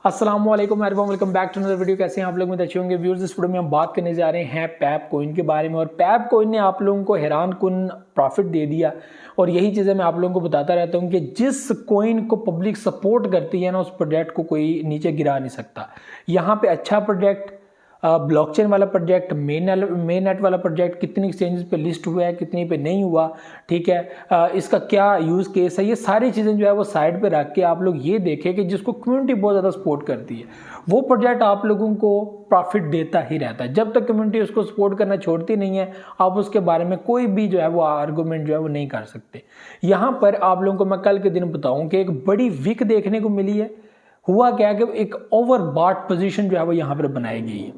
अस्सलाम वालेकुम everyone, welcome back to another video. कैसे हैं आप लोग? में अच्छे होंगे व्यूअर्स। इस वीडियो में हम बात करने जा रहे हैं पैप कोइन के बारे में। और पैप कोइन ने आप लोगों को हैरान कुन प्रॉफिट दे दिया। और यही चीज़ें मैं आप लोगों को बताता रहता हूं कि जिस कोइन को पब्लिक सपोर्ट करती है ना, उस प्रोजेक्ट को कोई नीचे गिरा नहीं सकता। यहाँ पे अच्छा प्रोजेक्ट, ब्लॉकचेन वाला प्रोजेक्ट, मेन नेट वाला प्रोजेक्ट कितनी एक्सचेंजेस पे लिस्ट हुआ है, कितनी पे नहीं हुआ, ठीक है, इसका क्या यूज़ केस है, ये सारी चीज़ें जो है वो साइड पे रख के आप लोग ये देखें कि जिसको कम्युनिटी बहुत ज़्यादा सपोर्ट करती है वो प्रोजेक्ट आप लोगों को प्रॉफिट देता ही रहता है। जब तक कम्युनिटी उसको सपोर्ट करना छोड़ती नहीं है, आप उसके बारे में कोई भी जो है वो आर्गूमेंट जो है वो नहीं कर सकते। यहाँ पर आप लोगों को मैं कल के दिन बताऊँ कि एक बड़ी विक देखने को मिली है। हुआ क्या कि एक ओवरबॉट पोजीशन जो है वो यहाँ पर बनाई गई है,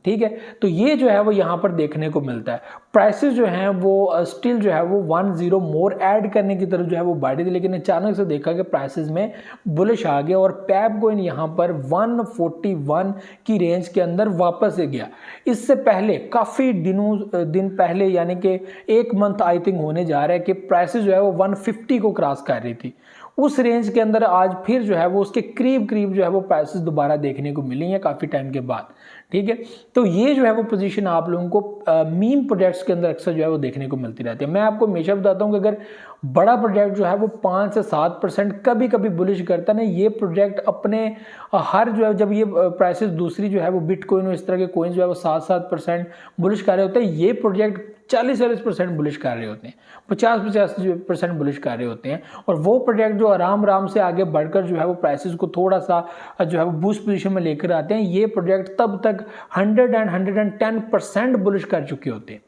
ठीक है। तो ये जो है वो यहाँ पर देखने को मिलता है। प्राइसेस जो हैं वो स्टिल जो है वो 10 मोर ऐड करने की तरफ जो है वो बढ़ रही थी, लेकिन अचानक से देखा कि प्राइसेस में बुलिश आ गया और पैप कोइन यहाँ पर 141 की रेंज के अंदर वापस से गया। इससे पहले काफ़ी दिन पहले, यानी कि एक मंथ आई थिंक होने जा रहा है कि प्राइसेस जो है वो 150 को क्रॉस कर रही थी। उस रेंज के अंदर आज फिर जो है वो उसके करीब जो है वो प्राइसेस दोबारा देखने को मिली हैं काफ़ी टाइम के बाद, ठीक है। तो ये जो है वो पोजीशन आप लोगों को मीम प्रोजेक्ट्स के अंदर अक्सर जो है वो देखने को मिलती रहती है। मैं आपको हमेशा बताता हूँ कि अगर बड़ा प्रोजेक्ट जो है वो 5 से 7% कभी कभी बुलिश करता है ना, ये प्रोजेक्ट अपने हर जो है, जब ये प्राइसेस दूसरी जो है वो बिटकॉइन और इस तरह के कोइन जो है वो 7% बुलिश कर रहे होते हैं, ये प्रोजेक्ट 40% बुलिश कर रहे होते हैं, 50% बुलिश कर रहे होते हैं। और वो प्रोजेक्ट जो आराम से आगे बढ़कर जो है वो प्राइसेस को थोड़ा सा जो है वो बूस्ट पोजीशन में लेकर आते हैं, ये प्रोजेक्ट तब तक 110% बुलिश कर चुके होते हैं,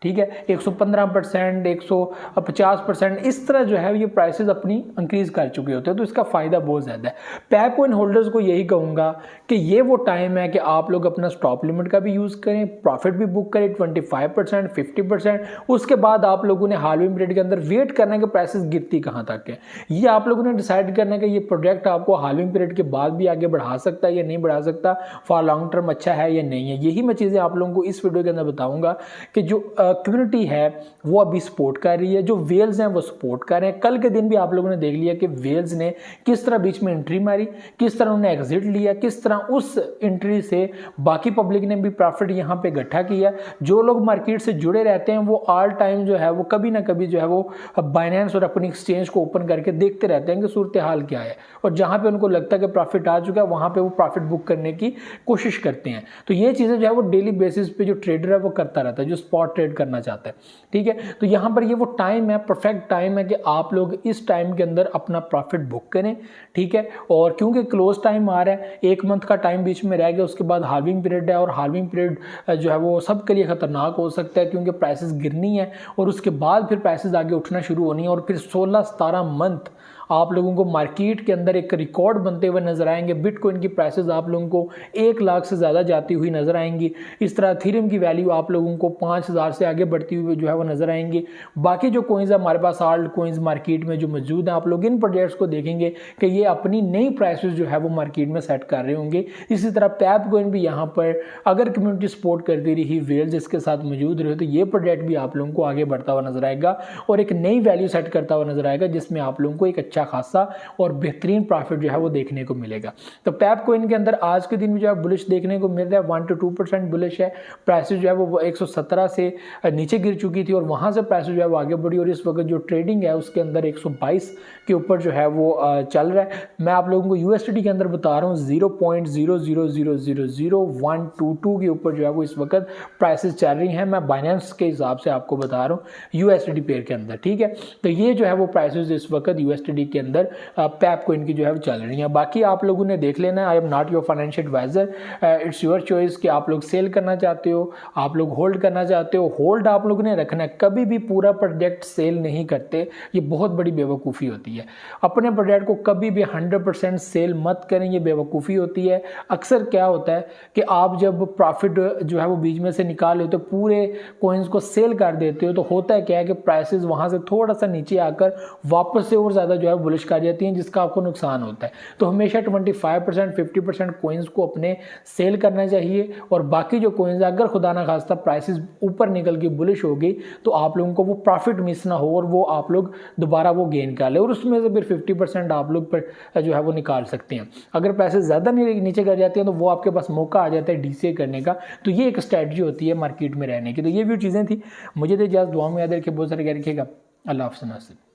ठीक है। 115%, 150% इस तरह जो है ये प्राइसेस अपनी इंक्रीज कर चुके होते हैं। तो इसका फायदा बहुत ज़्यादा है। पैप कोइन होल्डर्स को यही कहूँगा कि ये वो टाइम है कि आप लोग अपना स्टॉप लिमिट का भी यूज़ करें, प्रॉफिट भी बुक करें 25%, 50%। उसके बाद आप लोगों ने हाल्विंग पीरियड के अंदर वेट करना है कि प्राइसेस गिरती कहाँ तक है। ये आप लोगों ने डिसाइड करना है कि ये प्रोजेक्ट आपको हाल्विंग पीरियड के बाद भी आगे बढ़ा सकता है या नहीं बढ़ा सकता, फॉर लॉन्ग टर्म अच्छा है या नहीं है। यही मैं चीज़ें आप लोगों को इस वीडियो के अंदर बताऊँगा कि जो कम्युनिटी है वो अभी सपोर्ट कर रही है, जो वेल्स हैं वो सपोर्ट कर रहे हैं। कल के दिन भी आप लोगों ने देख लिया कि वेल्स ने किस तरह बीच में एंट्री मारी, किस तरह उन्होंने एग्जिट लिया, किस तरह उस एंट्री से बाकी पब्लिक ने भी प्रॉफिट यहाँ पे इकट्ठा किया। जो लोग मार्केट से जुड़े रहते हैं वो ऑल टाइम जो है वो कभी ना कभी जो है वो बाइनेंस और अपनी एक्सचेंज को ओपन करके देखते रहते हैं कि सूरत हाल क्या है, और जहाँ पे उनको लगता है कि प्रॉफिट आ चुका है वहाँ पे वो प्रॉफिट बुक करने की कोशिश करते हैं। तो ये चीज़ें जो है वो डेली बेसिस पे जो ट्रेडर है वो करता रहता है, जो स्पॉट ट्रेड करना चाहता है, ठीक है। तो यहाँ पर ये वो टाइम है, परफेक्ट टाइम है कि आप लोग इस टाइम के अंदर अपना प्रॉफिट बुक करें, ठीक है। और क्योंकि क्लोज टाइम आ रहा है, एक मंथ का टाइम बीच में रह गया, उसके बाद हाल्विंग पीरियड है, और हाल्विंग पीरियड जो है वो सबके लिए खतरनाक हो सकता है क्योंकि प्राइसेस गिरनी है और उसके बाद फिर प्राइसेस आगे उठना शुरू होनी है, और फिर 16-17 मंथ आप लोगों को मार्केट के अंदर एक रिकॉर्ड बनते हुए नजर आएंगे। बिटकॉइन की प्राइसेस आप लोगों को 1 लाख से ज़्यादा जाती हुई नजर आएंगी। इस तरह इथेरियम की वैल्यू आप लोगों को 5000 से आगे बढ़ती हुई जो है वो नजर आएंगी। बाकी जो कोइंस हमारे पास आल्ट कोइंस मार्केट में जो मौजूद हैं, आप लोग इन प्रोजेक्ट्स को देखेंगे कि ये अपनी नई प्राइसेस जो है वो मार्केट में सेट कर रहे होंगे। इसी तरह पैप कोइन भी यहाँ पर अगर कम्युनिटी सपोर्ट करती रही, वेल्स इसके साथ मौजूद रहे, तो ये प्रोजेक्ट भी आप लोगों को आगे बढ़ता हुआ नजर आएगा और एक नई वैल्यू सेट करता हुआ नजर आएगा, जिसमें आप लोगों को एक अच्छा खासा और बेहतरीन प्रॉफिट जो है वो देखने को मिलेगा। तो पैप कोइन के अंदर आज के दिन में जो है बुलिश देखने को मिल रहा है, 1 to 2% बुलिश है। प्राइसेस जो है वो 117 से नीचे गिर चुकी थी और वहां से प्राइसेस जो है वो आगे बढ़ी, और इस वक्त जो ट्रेडिंग है उसके अंदर 122 के ऊपर जो है वो चल रहा है। मैं आप लोगों को यूएसडी के अंदर बता रहा हूँ 0.00000122 के ऊपर जो है वो इस वक्त प्राइसेस चल रही हैं। मैं बाइनेंस के हिसाब से आपको बता रहा हूँ यूएसडी पेयर के अंदर, ठीक है। तो ये जो है वो प्राइसेस इस वक्त यूएसडी के अंदर पैप कोइन की जो है वो चल रही है। बाकी आप लोगों ने देख लेना, I am not your financial advisor, it's your choice कि आप लोग सेल करना चाहते हो, आप लोग होल्ड करना चाहते हो। होल्ड आप लोगों ने रखना है, कभी भी पूरा प्रोजेक्ट सेल नहीं करते, ये बहुत बड़ी बेवकूफ़ी होती है। अपने प्रोजेक्ट को कभी भी 100% सेल मत करें, ये बेवकूफ़ी होती है। अक्सर क्या होता है कि आप जब प्रॉफिट जो है वो बीच में से निकाल लेते हो, पूरे कोइंस को सेल कर देते हो, तो होता है क्या है कि प्राइसेस वहाँ से थोड़ा सा नीचे आकर वापस से और ज़्यादा जो है है बुलिश कर जाती हैं, जिसका आपको नुकसान होता है। तो हमेशा 25% 50% कोइंस को अपने सेल करना चाहिए, और बाकी जो कोइंस अगर खुदा ना खास्ता प्राइसेस ऊपर निकल के बुलिश हो गई तो आप लोगों को वो प्रॉफिट मिस ना हो और वो आप लोग दोबारा वो गेन कर ले, और उसमें से फिर 50% आप लोग पर जो है वो निकाल सकते हैं। अगर पैसे ज़्यादा नीचे कर जाते हैं तो वो आपके पास मौका आ जाता है डीसीए करने का। तो ये एक स्ट्रैटेजी होती है मार्केट में रहने की। तो ये भी चीज़ें थी, मुझे तो इजाज़त, दुआ में याद रखिए, बहुत सारे कह रखिएगा। अल्लाह हाफ़िज़।